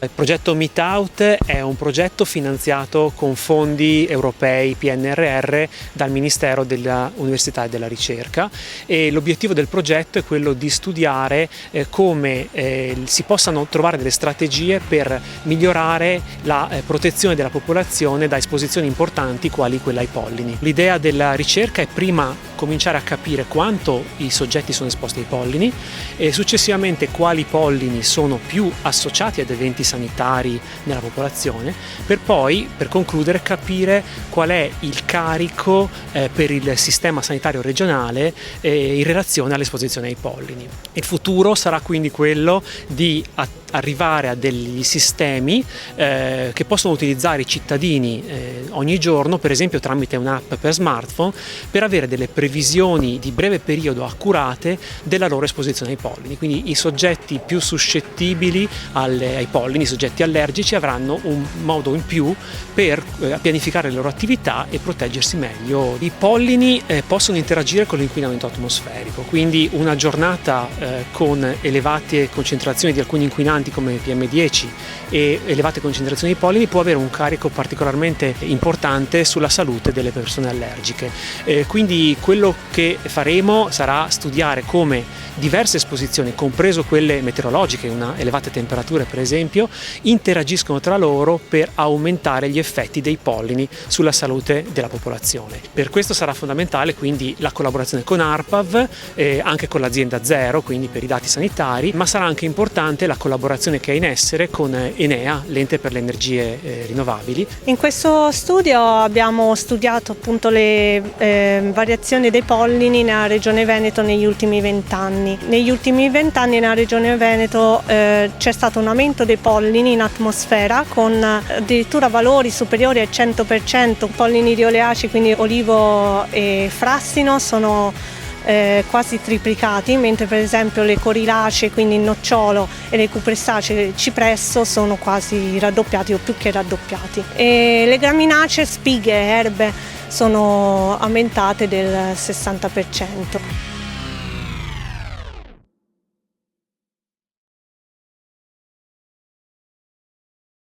Il progetto Meetout è un progetto finanziato con fondi europei PNRR dal Ministero dell'Università e della Ricerca, e l'obiettivo del progetto è quello di studiare come si possano trovare delle strategie per migliorare la protezione della popolazione da esposizioni importanti quali quella ai pollini. L'idea della ricerca è prima cominciare a capire quanto i soggetti sono esposti ai pollini e successivamente quali pollini sono più associati ad eventi sanitari nella popolazione, per poi, per concludere, capire qual è il carico per il sistema sanitario regionale in relazione all'esposizione ai pollini. Il futuro sarà quindi quello di arrivare a degli sistemi che possono utilizzare i cittadini ogni giorno, per esempio tramite un'app per smartphone, per avere delle previsioni di breve periodo accurate della loro esposizione ai pollini. Quindi i soggetti più suscettibili ai pollini, i soggetti allergici, avranno un modo in più per pianificare le loro attività e proteggersi meglio. I pollini possono interagire con l'inquinamento atmosferico, quindi una giornata con elevate concentrazioni di alcuni inquinanti come PM10 e elevate concentrazioni di pollini può avere un carico particolarmente importante sulla salute delle persone allergiche. Quindi quello che faremo sarà studiare come diverse esposizioni, compreso quelle meteorologiche, una elevate temperature per esempio, interagiscono tra loro per aumentare gli effetti dei pollini sulla salute della popolazione. Per questo sarà fondamentale quindi la collaborazione con ARPAV, anche con l'azienda Zero, quindi per i dati sanitari, ma sarà anche importante la collaborazione che è in essere con Enea, l'ente per le energie rinnovabili. In questo studio abbiamo studiato appunto le variazioni dei pollini nella regione Veneto negli ultimi 20 anni. Negli ultimi 20 anni nella regione Veneto c'è stato un aumento dei pollini in atmosfera con addirittura valori superiori al 100%. Pollini di oleaci, quindi olivo e frassino, sono quasi triplicati, mentre per esempio le corilacee, quindi il nocciolo, e le cupressacee, cipresso, sono quasi raddoppiati o più che raddoppiati. E le graminacee, spighe e erbe sono aumentate del 60%.